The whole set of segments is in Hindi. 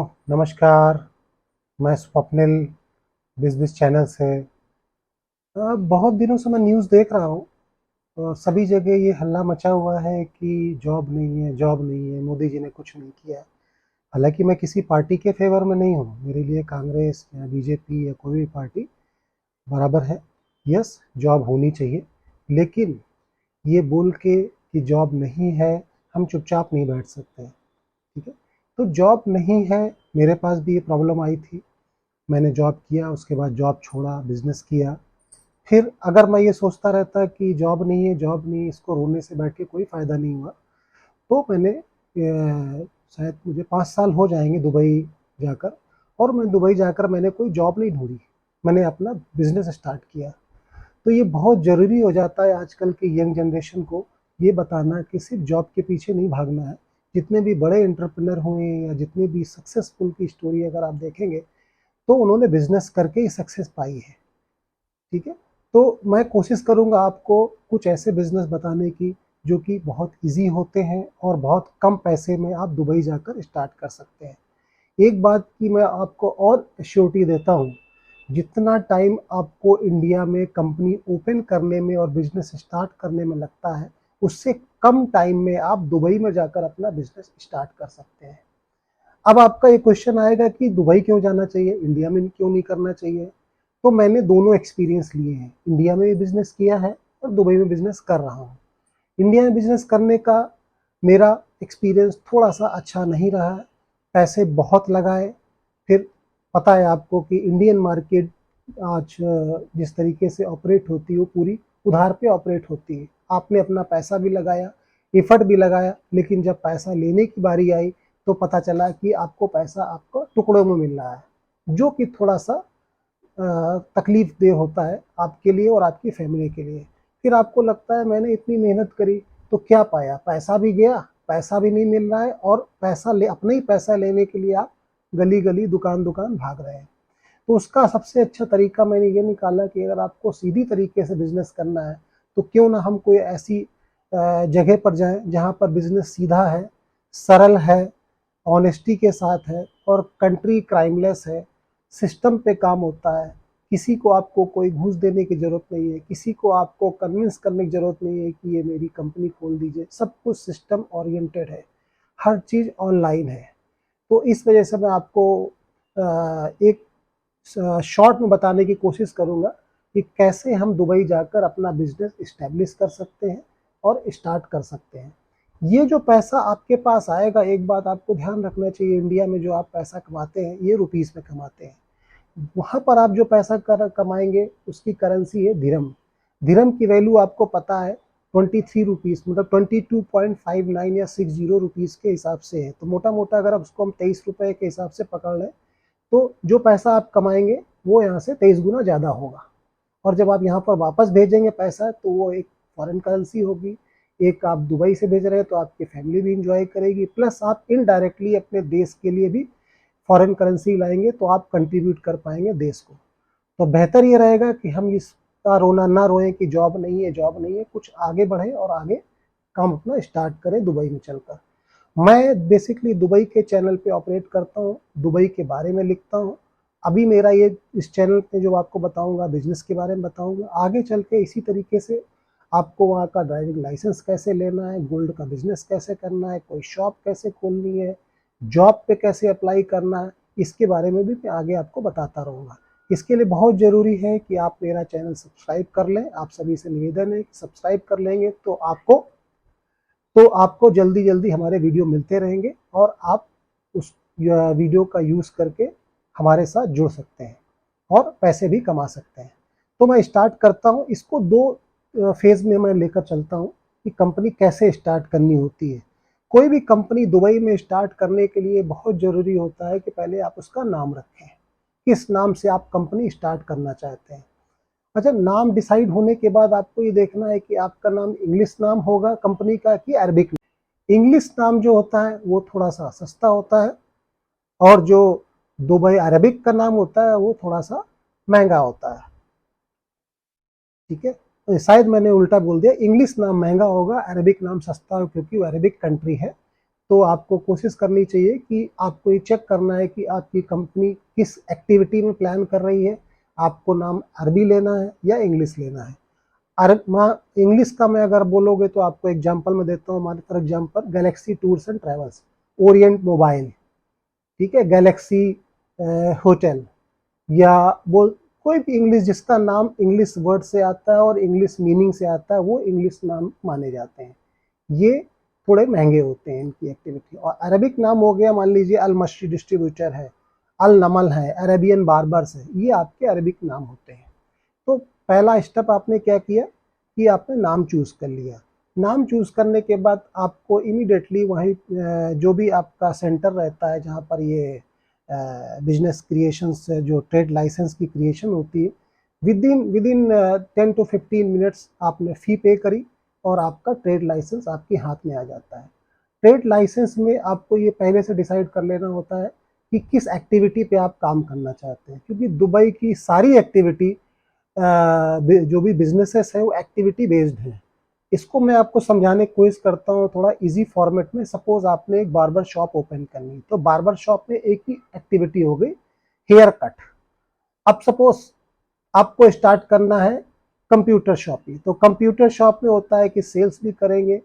नमस्कार, मैं स्वप्निल बिज़नेस चैनल से। बहुत दिनों से मैं न्यूज़ देख रहा हूँ। सभी जगह ये हल्ला मचा हुआ है कि जॉब नहीं है, जॉब नहीं है, मोदी जी ने कुछ नहीं किया है। हालाँकि मैं किसी पार्टी के फ़ेवर में नहीं हूँ, मेरे लिए कांग्रेस या बीजेपी या कोई भी पार्टी बराबर है। यस, जॉब होनी चाहिए, लेकिन ये बोल के कि जॉब नहीं है, हम चुपचाप नहीं बैठ सकते हैं, ठीक है? तो जॉब नहीं है, मेरे पास भी ये प्रॉब्लम आई थी। मैंने जॉब किया, उसके बाद जॉब छोड़ा, बिज़नेस किया। फिर अगर मैं ये सोचता रहता कि जॉब नहीं है, जॉब नहीं है, इसको रोने से बैठ के कोई फ़ायदा नहीं हुआ, तो मैंने शायद मुझे 5 साल हो जाएँगे दुबई जाकर, और मैं दुबई जाकर मैंने कोई जॉब नहीं ढूँढी। मैंने अपना बिज़नेस स्टार्ट किया। तो ये बहुत ज़रूरी हो जाता है आजकल के यंग जनरेशन को ये बताना कि सिर्फ़ जॉब के पीछे नहीं भागना है। जितने भी बड़े एंटरप्रेन्योर हुए या जितने भी सक्सेसफुल की स्टोरी अगर आप देखेंगे, तो उन्होंने बिज़नेस करके ही सक्सेस पाई है, ठीक है? तो मैं कोशिश करूँगा आपको कुछ ऐसे बिज़नेस बताने की जो कि बहुत ईज़ी होते हैं और बहुत कम पैसे में आप दुबई जाकर स्टार्ट कर सकते हैं। एक बात की मैं आपको और एश्योरिटी देता हूँ, जितना टाइम आपको इंडिया में कंपनी ओपन करने में और बिज़नेस स्टार्ट करने में लगता है, उससे कम टाइम में आप दुबई में जाकर अपना बिज़नेस स्टार्ट कर सकते हैं। अब आपका ये क्वेश्चन आएगा कि दुबई क्यों जाना चाहिए, इंडिया में क्यों नहीं करना चाहिए? तो मैंने दोनों एक्सपीरियंस लिए हैं, इंडिया में भी बिज़नेस किया है और दुबई में बिज़नेस कर रहा हूँ। इंडिया में बिज़नेस करने का मेरा एक्सपीरियंस थोड़ा-सा अच्छा नहीं रहा है, पैसे बहुत लगाए, फिर पता है आपको कि इंडियन मार्केट आज जिस तरीके से ऑपरेट होती है, वो पूरी उधार पे ऑपरेट होती है। आपने अपना पैसा भी लगाया, एफर्ट भी लगाया, लेकिन जब पैसा लेने की बारी आई, तो पता चला कि आपको पैसा आपको टुकड़ों में मिल रहा है, जो कि थोड़ा-सा तकलीफ देह होता है आपके लिए और आपकी फैमिली के लिए। फिर आपको लगता है मैंने इतनी मेहनत करी तो क्या पाया? पैसा भी गया, पैसा भी नहीं मिल रहा है और पैसा ले अपने ही पैसा लेने के लिए आप गली-गली, दुकान-दुकान भाग रहे हैं। तो उसका सबसे अच्छा तरीका मैंने ये निकाला कि अगर आपको सीधी तरीके से बिज़नेस करना है, तो क्यों ना हम कोई ऐसी जगह पर जाएँ जहाँ पर बिज़नेस सीधा है, सरल है, ऑनेस्टी के साथ है और कंट्री क्राइमलेस है, सिस्टम पे काम होता है। किसी को आपको कोई घूस देने की ज़रूरत नहीं है, किसी को आपको कन्विंस करने की ज़रूरत नहीं है कि ये मेरी कंपनी खोल दीजिए, सब कुछ सिस्टम ओरिएंटेड है, हर चीज़ ऑनलाइन है। तो इस वजह से मैं आपको एक शॉर्ट में बताने की कोशिश करूँगा कि कैसे हम दुबई जाकर अपना बिज़नेस एस्टेब्लिश कर सकते हैं और स्टार्ट कर सकते हैं। ये जो पैसा आपके पास आएगा, एक बात आपको ध्यान रखना चाहिए, इंडिया में जो आप पैसा कमाते हैं, ये रुपीज़ में कमाते हैं। वहाँ पर आप जो पैसा कमाएँगे, उसकी करेंसी है दिरहम। दिरहम की वैल्यू आपको पता है 23 रुपीज़, मतलब 22.59 या 60 रुपीज़ के हिसाब से है। तो मोटा-मोटा अगर आप उसको हम 23 रुपए के हिसाब से पकड़ लें, तो जो पैसा आप कमाएँगे, वो यहाँ से 23 गुना ज़्यादा होगा। और जब आप यहाँ पर वापस भेजेंगे पैसा, तो वो एक फ़ॉरेन करेंसी होगी। एक आप दुबई से भेज रहे हैं, तो आपकी फैमिली भी एन्जॉय करेगी, प्लस आप इनडायरेक्टली अपने देश के लिए भी फ़ॉरेन करेंसी लाएँगे, तो आप कंट्रीब्यूट कर पाएँगे देश को। तो बेहतर ये रहेगा कि हम इसका रोना ना रोएँ कि जॉब नहीं है, जॉब नहीं है, कुछ आगे बढ़ें और आगे काम अपना स्टार्ट करें दुबई में चलकर। मैं बेसिकली दुबई के चैनल पे ऑपरेट करता हूँ, दुबई के बारे में लिखता हूँ। अभी मेरा ये इस चैनल पे जो आपको बताऊँगा बिज़नेस के बारे में बताऊँगा। आगे चल के इसी तरीके से आपको वहाँ का ड्राइविंग लाइसेंस कैसे लेना है, गोल्ड का बिज़नेस कैसे करना है, कोई शॉप कैसे खोलनी है, जॉब पे कैसे अप्लाई करना है, इसके बारे में भी मैं आगे आपको बताता रहूँगा। इसके लिए बहुत ज़रूरी है कि आप मेरा चैनल सब्सक्राइब कर लें। आप सभी से निवेदन है कि सब्सक्राइब कर लेंगे तो आपको जल्दी-जल्दी हमारे वीडियो मिलते रहेंगे और आप उस वीडियो का यूज़ करके हमारे साथ जुड़ सकते हैं और पैसे भी कमा सकते हैं। तो मैं स्टार्ट करता हूँ, इसको 2 फ़ेज़ में मैं लेकर चलता हूँ कि कंपनी कैसे स्टार्ट करनी होती है। कोई भी कंपनी दुबई में स्टार्ट करने के लिए बहुत ज़रूरी होता है कि पहले आप उसका नाम रखें। किस नाम से आप कंपनी स्टार्ट करना चाहते हैं। अच्छा, नाम डिसाइड होने के बाद आपको ये देखना है कि आपका नाम इंग्लिश नाम होगा कंपनी का कि अरबिक। इंग्लिश नाम जो होता है वो थोड़ा-सा सस्ता होता है और जो दुबई अरबिक का नाम होता है वो थोड़ा-सा महँगा होता है, ठीक है? शायद मैंने उल्टा बोल दिया, इंग्लिश नाम महँगा होगा, अरबिक नाम सस्ता हो क्योंकि वो अरबिक कंट्री है। तो आपको कोशिश करनी चाहिए कि आपको ये चेक करना है कि आपकी कंपनी किस एक्टिविटी में प्लान कर रही है। आपको नाम अरबी लेना है या इंग्लिश लेना है। इंग्लिश का मैं अगर बोलोगे तो आपको एग्जांपल मैं देता हूँ, हमारे for example Galaxy tours and travels, Orient mobile, ठीक है, गैलेक्सी होटल, या वो कोई भी इंग्लिश जिसका नाम इंग्लिश वर्ड से आता है और इंग्लिश मीनिंग से आता है, वो इंग्लिश नाम माने जाते हैं। ये थोड़े महंगे होते हैं इनकी एक्टिविटी। और अरबिक नाम हो गया, मान लीजिए अल मशरी डिस्ट्रीब्यूटर है, अल नमल है, अरेबियन बार्बर्स है, ये आपके अरबिक नाम होते हैं। तो पहला स्टेप आपने क्या किया कि आपने नाम चूज कर लिया। नाम चूज करने के बाद आपको इमीडिएटली वहीं जो भी आपका सेंटर रहता है जहाँ पर ये बिजनेस क्रिएशन से जो ट्रेड लाइसेंस की क्रिएशन होती है, विद इन 10 to 15 मिनट्स आपने फ़ी पे करी और आपका ट्रेड लाइसेंस आपके हाथ में आ जाता है। ट्रेड लाइसेंस में आपको ये पहले से डिसाइड कर लेना होता है कि किस एक्टिविटी पे आप काम करना चाहते हैं, क्योंकि दुबई की सारी एक्टिविटी जो भी बिजनेसेस हैं वो एक्टिविटी बेस्ड हैं। इसको मैं आपको समझाने की कोशिश करता हूँ थोड़ा इजी फॉर्मेट में। सपोज आपने एक बार्बर शॉप ओपन करनी, तो बार्बर शॉप में एक ही एक्टिविटी हो गई, हेयर कट। अब सपोज आपको स्टार्ट करना है कंप्यूटर शॉपिंग, तो कंप्यूटर शॉप में होता है कि सेल्स भी करेंगे,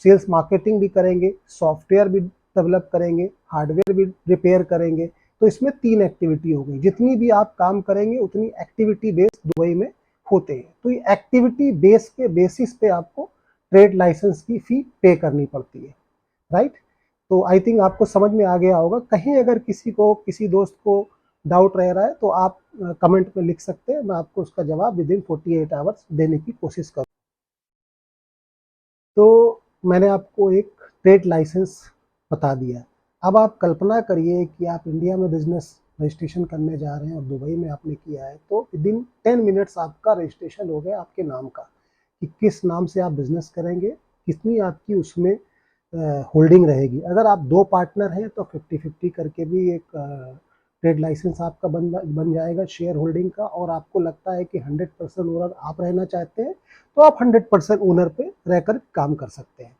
सेल्स मार्केटिंग भी करेंगे, सॉफ्टवेयर भी डेवलप करेंगे, हार्डवेयर भी रिपेयर करेंगे। तो इसमें 3 एक्टिविटी हो गई। जितनी भी आप काम करेंगे उतनी एक्टिविटी बेस दुबई में होते हैं। तो ये एक्टिविटी बेस के बेसिस पे आपको ट्रेड लाइसेंस की फी पे करनी पड़ती है, राइट। तो आई थिंक आपको समझ में आ गया होगा। कहीं अगर किसी को, किसी दोस्त को डाउट रह रहा है तो आप कमेंट में लिख सकते हैं, मैं आपको उसका जवाब विद इन 48 आवर्स देने की कोशिश करूँ। तो मैंने आपको एक ट्रेड लाइसेंस बता दिया। अब आप कल्पना करिए कि आप इंडिया में बिजनेस रजिस्ट्रेशन करने जा रहे हैं और दुबई में आपने किया है, तो विद इन 10 मिनट्स आपका रजिस्ट्रेशन हो गया आपके नाम का, कि किस नाम से आप बिजनेस करेंगे, कितनी आपकी उसमें होल्डिंग रहेगी। अगर आप 2 पार्टनर हैं तो 50-50 करके भी एक ट्रेड लाइसेंस आपका बन जाएगा शेयर होल्डिंग का। और आपको लगता है कि 100% ओनर आप रहना चाहते हैं तो आप 100% ओनर पे रहकर काम कर सकते हैं।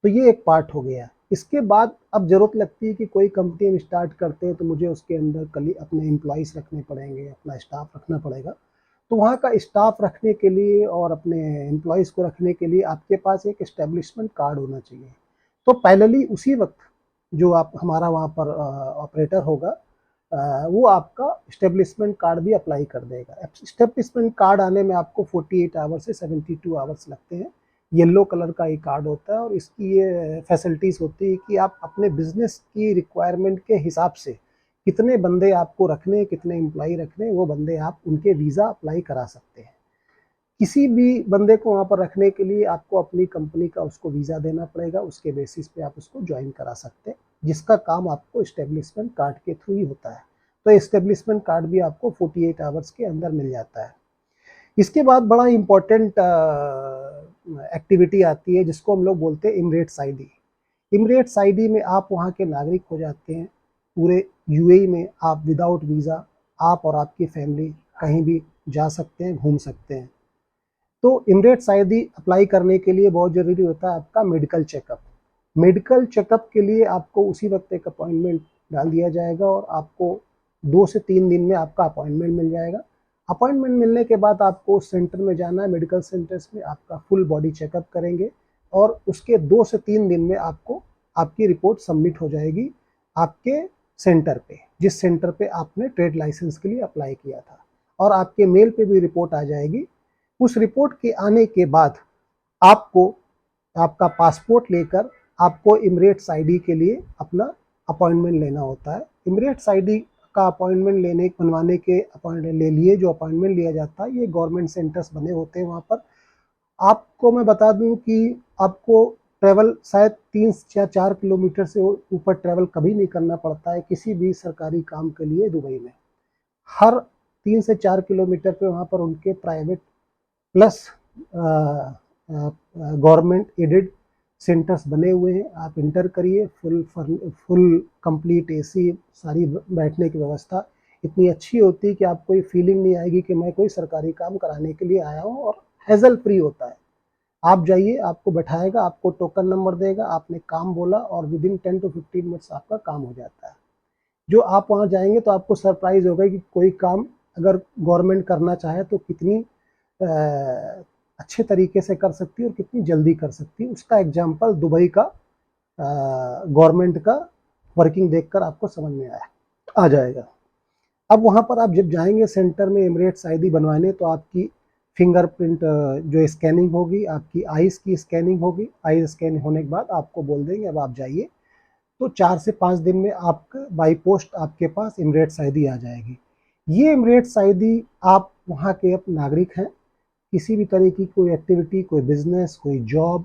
तो ये एक पार्ट हो गया। इसके बाद अब ज़रूरत लगती है कि कोई कंपनी हम स्टार्ट करते हैं तो मुझे उसके अंदर अपने एम्प्लॉइज़ रखने पड़ेंगे, अपना स्टाफ रखना पड़ेगा। तो वहाँ का स्टाफ रखने के लिए और अपने एम्प्लॉइज़ को रखने के लिए आपके पास एक एस्टेब्लिशमेंट कार्ड होना चाहिए। तो पैरेलली उसी वक्त जो आप हमारा वहाँ पर ऑपरेटर होगा, वो आपका एस्टेब्लिशमेंट कार्ड भी अप्लाई कर देगा। एस्टेब्लिशमेंट कार्ड आने में आपको 48 आवर्स से 72 आवर्स लगते हैं। येलो कलर का ये कार्ड होता है और इसकी ये फैसिलिटीज़ होती है कि आप अपने बिजनेस की रिक्वायरमेंट के हिसाब से कितने बंदे आपको रखने, कितने एम्प्लॉई रखने, वो बंदे आप उनके वीज़ा अप्लाई करा सकते हैं। किसी भी बंदे को वहाँ पर रखने के लिए आपको अपनी कंपनी का उसको वीज़ा देना पड़ेगा, उसके बेसिस पे आप उसको ज्वाइन करा सकते हैं, जिसका काम आपको एस्टेब्लिशमेंट कार्ड के थ्रू ही होता है। तो एस्टेब्लिशमेंट कार्ड भी आपको 48 आवर्स के अंदर मिल जाता है। इसके बाद बड़ा इम्पोर्टेंट एक्टिविटी आती है जिसको हम लोग बोलते हैं इमरेट्स आईडी। इमरेट्स आईडी में आप वहाँ के नागरिक हो जाते हैं। पूरे यूएई में आप विदाउट वीज़ा आप और आपकी फैमिली कहीं भी जा सकते हैं, घूम सकते हैं। तो इमरेट्स आईडी अप्लाई करने के लिए बहुत ज़रूरी होता है आपका मेडिकल चेकअप। मेडिकल चेकअप के लिए आपको उसी वक्त एक अपॉइंटमेंट डाल दिया जाएगा और आपको 2 से 3 दिन में आपका अपॉइंटमेंट मिल जाएगा। अपॉइंटमेंट मिलने के बाद आपको उस सेंटर में जाना है, मेडिकल सेंटर्स में आपका फुल बॉडी चेकअप करेंगे और उसके 2 से 3 दिन में आपको आपकी रिपोर्ट सबमिट हो जाएगी आपके सेंटर पे, जिस सेंटर पे आपने ट्रेड लाइसेंस के लिए अप्लाई किया था। और आपके मेल पे भी रिपोर्ट आ जाएगी। उस रिपोर्ट के आने के बाद आपको आपका पासपोर्ट लेकर आपको इमरेट्स आईडी के लिए अपना अपॉइंटमेंट लेना होता है। इमरेट्स आईडी का अपॉइंटमेंट बनवाने के अपॉइंटमेंट ले लिए, जो अपॉइंटमेंट लिया जाता है, ये गवर्नमेंट सेंटर्स बने होते हैं वहाँ पर। आपको मैं बता दूं कि आपको ट्रैवल शायद 3 या 4 किलोमीटर से ऊपर ट्रैवल कभी नहीं करना पड़ता है किसी भी सरकारी काम के लिए दुबई में। हर 3 से 4 किलोमीटर पे वहाँ पर उनके private plus government aided centres बने हुए हैं। आप इंटर करिए, फुल कंप्लीट एसी, सारी बैठने की व्यवस्था इतनी अच्छी होती है कि आपको ये फीलिंग नहीं आएगी कि मैं कोई सरकारी काम कराने के लिए आया हूँ, और हैजल फ्री होता है। आप जाइए, आपको बैठाएगा, आपको टोकन नंबर देगा, आपने काम बोला और विदिन 10 टू 15 मिनट्स आपका काम हो जाता है। जो आप वहाँ जाएंगे तो आपको सरप्राइज होगा कि कोई काम अगर गवर्नमेंट करना चाहे तो कितनी अच्छे तरीके से कर सकती है और कितनी जल्दी कर सकती है। उसका एग्जाम्पल दुबई का गवर्नमेंट का वर्किंग देखकर आपको समझ में आ जाएगा। अब वहाँ पर आप जब जाएंगे सेंटर में एमिरेट्स आईडी बनवाने, तो आपकी फिंगरप्रिंट जो स्कैनिंग होगी, आपकी आइज़ की स्कैनिंग होगी। आइज़ स्कैन होने के बाद आपको बोल देंगे अब आप जाइए, तो 4 से 5 दिन में आपका बाई पोस्ट आपके पास एमिरेट्स आईडी आ जाएगी। ये एमिरेट्स आईडी, आप वहाँ के अब नागरिक हैं, किसी भी तरह की कोई एक्टिविटी, कोई बिजनेस, कोई जॉब,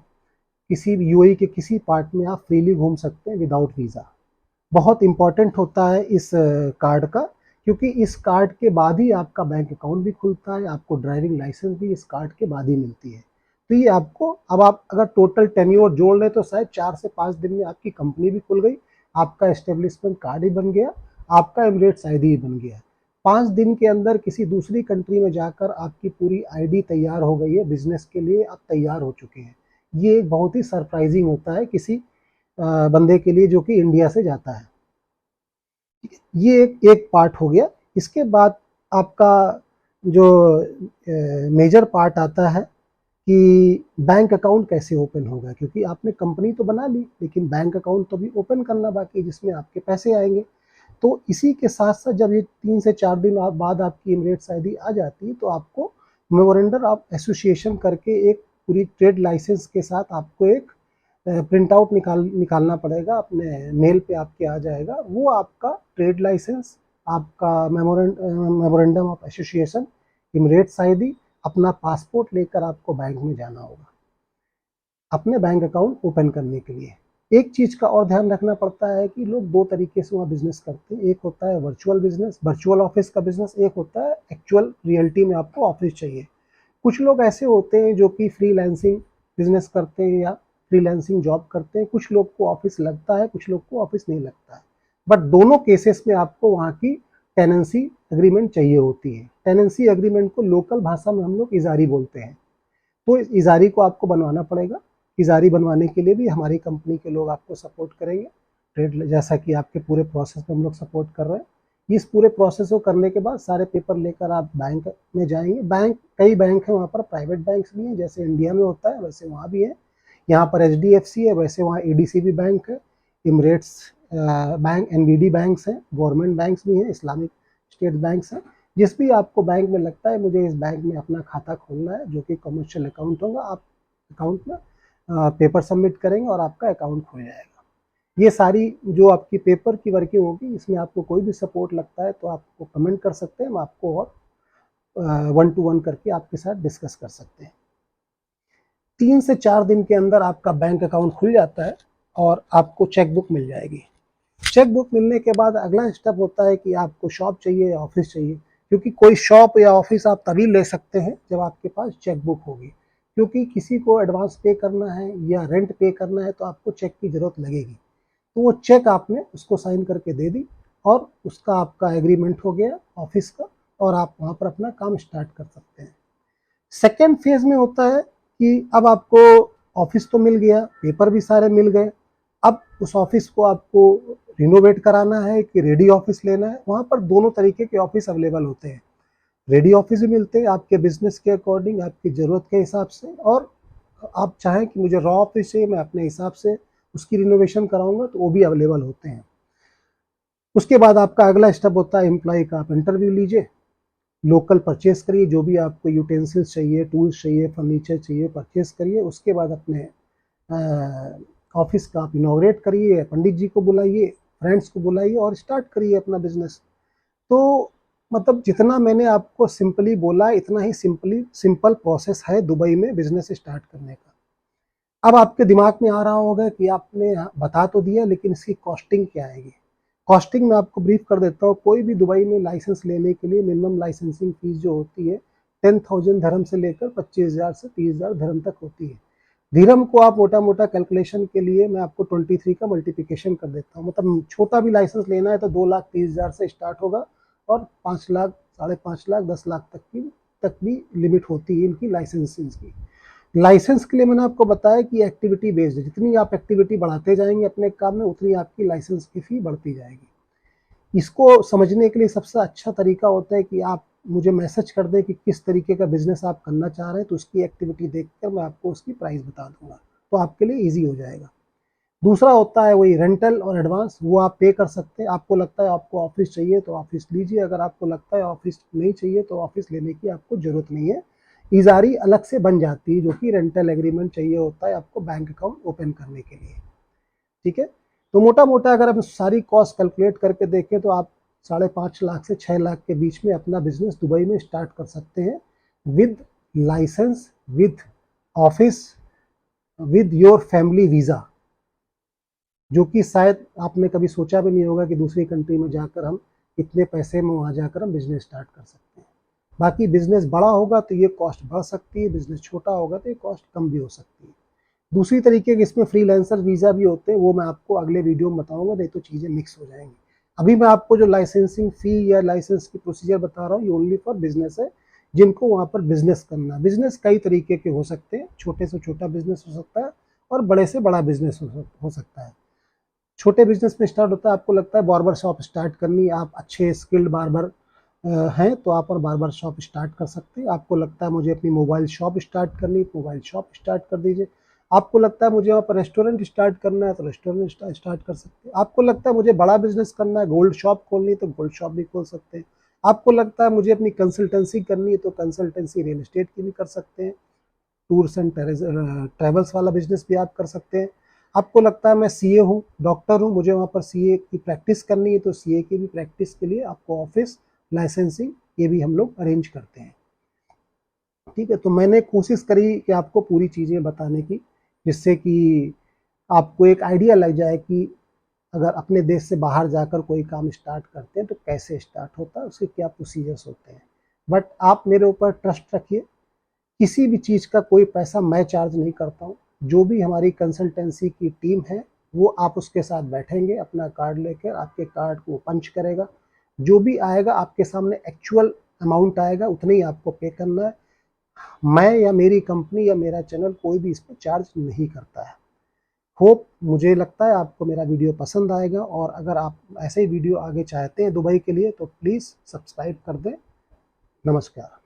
किसी भी यूएई के किसी पार्ट में आप फ्रीली घूम सकते हैं विदाउट वीज़ा। बहुत इंपॉर्टेंट होता है इस कार्ड का, क्योंकि इस कार्ड के बाद ही आपका बैंक अकाउंट भी खुलता है, आपको ड्राइविंग लाइसेंस भी इस कार्ड के बाद ही मिलती है। तो ये आपको, अब आप अगर टोटल टेन्योर जोड़ लें तो शायद 4 से 5 दिन में आपकी कंपनी भी खुल गई, आपका एस्टेब्लिशमेंट कार्ड ही बन गया, आपका एमिरेट्स आईडी ही बन गया। 5 दिन के अंदर किसी दूसरी कंट्री में जाकर आपकी पूरी आईडी तैयार हो गई है, बिजनेस के लिए आप तैयार हो चुके हैं। ये एक बहुत ही सरप्राइजिंग होता है किसी बंदे के लिए जो कि इंडिया से जाता है। ये एक पार्ट हो गया। इसके बाद आपका जो मेजर पार्ट आता है कि बैंक अकाउंट कैसे ओपन होगा, क्योंकि आपने कंपनी तो बना ली लेकिन बैंक अकाउंट तो भी ओपन करना बाकी है जिसमें आपके पैसे आएंगे। तो इसी के साथ साथ जब ये 3 से 4 दिन बाद आपकी एमिरेट्स आईडी आ जाती है तो आपको मेमोरेंडम ऑफ एसोसिएशन करके एक पूरी ट्रेड लाइसेंस के साथ आपको एक प्रिंट आउट निकालना पड़ेगा, अपने मेल पे आपके आ जाएगा। वो आपका ट्रेड लाइसेंस, आपका memorandum of association, Emirates ID, अपना पासपोर्ट लेकर आपको बैंक में जाना होगा अपने बैंक अकाउंट ओपन करने के लिए। एक चीज़ का और ध्यान रखना पड़ता है कि लोग 2 तरीके से वहाँ बिजनेस करते हैं। एक होता है वर्चुअल बिजनेस, वर्चुअल ऑफिस का बिजनेस, एक होता है एक्चुअल रियलिटी में आपको ऑफिस चाहिए। कुछ लोग ऐसे होते हैं जो कि फ्रीलांसिंग बिजनेस करते हैं या फ्रीलांसिंग जॉब करते हैं। कुछ लोग को ऑफिस लगता है, कुछ लोग को ऑफिस नहीं लगता है। बट दोनों केसेस में आपको वहाँ की टेनेंसी एग्रीमेंट चाहिए होती है। टेनेंसी एग्रीमेंट को लोकल भाषा में हम लोग इजारी बोलते हैं। तो इस इजारी को आपको बनवाना पड़ेगा। इजारी बनवाने के लिए भी हमारी कंपनी के लोग आपको सपोर्ट करेंगे, ट्रेड जैसा कि आपके पूरे प्रोसेस में हम लोग सपोर्ट कर रहे हैं। इस पूरे प्रोसेस को करने के बाद सारे पेपर लेकर आप बैंक में जाएंगे। बैंक, कई बैंक हैं वहाँ पर, प्राइवेट बैंक्स भी हैं, जैसे इंडिया में होता है वैसे वहाँ भी है। यहाँ पर एचडीएफसी है, वैसे वहाँ एडीसीबी बैंक है, इमरेट्स बैंक, एनबीडी बैंक्स हैं, गवर्नमेंट बैंक्स भी हैं, इस्लामिक स्टेट बैंक्स हैं। जिस भी आपको बैंक में लगता है मुझे इस बैंक में अपना खाता खोलना है, जो कि कमर्शियल अकाउंट होगा, आप अकाउंट में पेपर सबमिट करेंगे और आपका अकाउंट खुल जाएगा। ये सारी जो आपकी पेपर की वर्किंग होगी, इसमें आपको कोई भी सपोर्ट लगता है तो आपको कमेंट कर सकते हैं, हम आपको और 1 टू 1 करके आपके साथ डिस्कस कर सकते हैं। 3 से 4 दिन के अंदर आपका बैंक अकाउंट खुल जाता है और आपको चेकबुक मिल जाएगी। चेकबुक मिलने के बाद अगला स्टेप होता है कि आपको शॉप चाहिए या ऑफिस चाहिए, क्योंकि कोई शॉप या ऑफिस आप तभी ले सकते हैं जब आपके पास चेकबुक होगी। क्योंकि किसी को एडवांस पे करना है या रेंट पे करना है तो आपको चेक की ज़रूरत लगेगी। तो वो चेक आपने उसको साइन करके दे दी और उसका आपका एग्रीमेंट हो गया ऑफिस का, और आप वहाँ पर अपना काम स्टार्ट कर सकते हैं। सेकेंड फेज में होता है कि अब आपको ऑफिस तो मिल गया, पेपर भी सारे मिल गए। अब उस ऑफिस को आपको रिनोवेट कराना है कि रेडी ऑफिस लेना है। वहाँ पर दोनों तरीके के ऑफिस अवेलेबल होते हैं। रेडी ऑफिस भी मिलते हैं आपके बिजनेस के अकॉर्डिंग, आपकी ज़रूरत के हिसाब से, और आप चाहें कि मुझे रॉ ऑफिस चाहिए, मैं अपने हिसाब से उसकी रिनोवेशन कराऊंगा, तो वो भी अवेलेबल होते हैं। उसके बाद आपका अगला स्टेप होता है एम्प्लॉय का, आप इंटरव्यू लीजिए, लोकल परचेस करिए, जो भी आपको यूटेंसिल्स चाहिए, टूल्स चाहिए, फर्नीचर चाहिए, परचेस करिए। उसके बाद अपने ऑफिस का आप इनॉग्रेट करिए, पंडित जी को बुलाइए, फ्रेंड्स को बुलाइए और स्टार्ट करिए अपना बिजनेस। तो मतलब जितना मैंने आपको सिंपली बोला, इतना ही सिंपल प्रोसेस है दुबई में बिजनेस स्टार्ट करने का। अब आपके दिमाग में आ रहा होगा कि आपने बता तो दिया लेकिन इसकी कॉस्टिंग क्या आएगी। कॉस्टिंग में आपको ब्रीफ कर देता हूँ। कोई भी दुबई में लाइसेंस लेने के लिए मिनिमम लाइसेंसिंग फीस जो होती है 10,000 धर्म से लेकर 25,000 से 30,000 धर्म तक होती है। धीरम को आप मोटा मोटा कैलकुलेशन के लिए मैं आपको 23 का मल्टीप्लिकेशन कर देता हूँ। मतलब छोटा भी लाइसेंस लेना है तो 2,30,000 से स्टार्ट होगा और 5 लाख, 5.5 लाख, 10 लाख तक भी लिमिट होती है इनकी लाइसेंसिंग की। लाइसेंस के लिए मैंने आपको बताया कि एक्टिविटी बेस्ड है, जितनी आप एक्टिविटी बढ़ाते जाएंगे अपने काम में उतनी आपकी लाइसेंस की फ़ी बढ़ती जाएगी। इसको समझने के लिए सबसे अच्छा तरीका होता है कि आप मुझे मैसेज कर दें कि किस तरीके का बिज़नेस आप करना चाह रहे हैं, तो उसकी एक्टिविटी देखकर मैं आपको उसकी प्राइस बता दूँगा, तो आपके लिए ईज़ी हो जाएगा। दूसरा होता है वही रेंटल और एडवांस, वो आप पे कर सकते हैं। आपको लगता है आपको ऑफिस चाहिए तो ऑफिस लीजिए, अगर आपको लगता है ऑफिस नहीं चाहिए तो ऑफिस लेने की आपको ज़रूरत नहीं है। इजारी अलग से बन जाती है, जो कि रेंटल एग्रीमेंट चाहिए होता है आपको बैंक अकाउंट ओपन करने के लिए। ठीक है, तो मोटा मोटा अगर हम सारी कॉस्ट कैलकुलेट करके देखें तो आप 5.5 लाख से 6 लाख के बीच में अपना बिजनेस दुबई में स्टार्ट कर सकते हैं, with license, with office, with your family visa, जो कि शायद आपने कभी सोचा भी नहीं होगा कि दूसरी कंट्री में जाकर हम इतने पैसे में वहाँ जाकर हम बिजनेस स्टार्ट कर सकते हैं। बाकी बिजनेस बड़ा होगा तो ये कॉस्ट बढ़ सकती है, बिजनेस छोटा होगा तो ये कॉस्ट कम भी हो सकती है। दूसरी तरीके के इसमें फ्रीलांसर वीज़ा भी होते हैं, वो मैं आपको अगले वीडियो में बताऊंगा, नहीं तो चीज़ें मिक्स हो जाएंगी। अभी मैं आपको जो लाइसेंसिंग फ़ी या लाइसेंस की प्रोसीजर बता रहा हूँ ये ओनली फॉर बिजनेस है, जिनको वहाँ पर बिजनेस करना। बिजनेस कई तरीके के हो सकते हैं, छोटे से छोटा बिजनेस हो सकता है और बड़े से बड़ा बिजनेस हो सकता है। छोटे बिजनेस में स्टार्ट होता है, आपको लगता है बार्बर शॉप स्टार्ट करनी, आप अच्छे स्किल्ड बार्बर हैं तो आप और बार्बर शॉप स्टार्ट कर सकते हैं। आपको लगता है मुझे अपनी मोबाइल शॉप स्टार्ट करनी है तो मोबाइल शॉप स्टार्ट कर दीजिए। आपको लगता है मुझे वहाँ पर रेस्टोरेंट स्टार्ट करना है तो रेस्टोरेंट स्टार्ट कर सकते हैं। आपको लगता है मुझे बड़ा बिजनेस करना है, गोल्ड शॉप खोलनी है तो गोल्ड शॉप भी खोल सकते हैं। आपको लगता है मुझे अपनी कंसल्टेंसी करनी है तो कंसल्टेंसी रियल एस्टेट की भी कर सकते हैं। टूर्स एंड ट्रेवल्स वाला बिजनेस भी आप कर सकते हैं। आपको लगता है मैं सीए हूँ, डॉक्टर हूँ, मुझे वहाँ पर सीए की प्रैक्टिस करनी है तो सीए की भी प्रैक्टिस के लिए आपको ऑफिस, लाइसेंसिंग, ये भी हम लोग अरेंज करते हैं। ठीक है, तो मैंने कोशिश करी कि आपको पूरी चीज़ें बताने की, जिससे कि आपको एक आइडिया लग जाए कि अगर अपने देश से बाहर जाकर कोई काम स्टार्ट करते हैं तो कैसे स्टार्ट होता है, उसके क्या प्रोसीजर्स होते हैं। बट आप मेरे ऊपर ट्रस्ट रखिए, किसी भी चीज़ का कोई पैसा मैं चार्ज नहीं करता हूँ। जो भी हमारी कंसल्टेंसी की टीम है वो आप उसके साथ बैठेंगे, अपना कार्ड लेकर आपके कार्ड को पंच करेगा, जो भी आएगा आपके सामने एक्चुअल अमाउंट आएगा, उतना ही आपको पे करना है। मैं या मेरी कंपनी या मेरा चैनल कोई भी इस पर चार्ज नहीं करता है। होप, मुझे लगता है आपको मेरा वीडियो पसंद आएगा, और अगर आप ऐसे ही वीडियो आगे चाहते हैं दुबई के लिए तो प्लीज़ सब्सक्राइब कर दें। नमस्कार।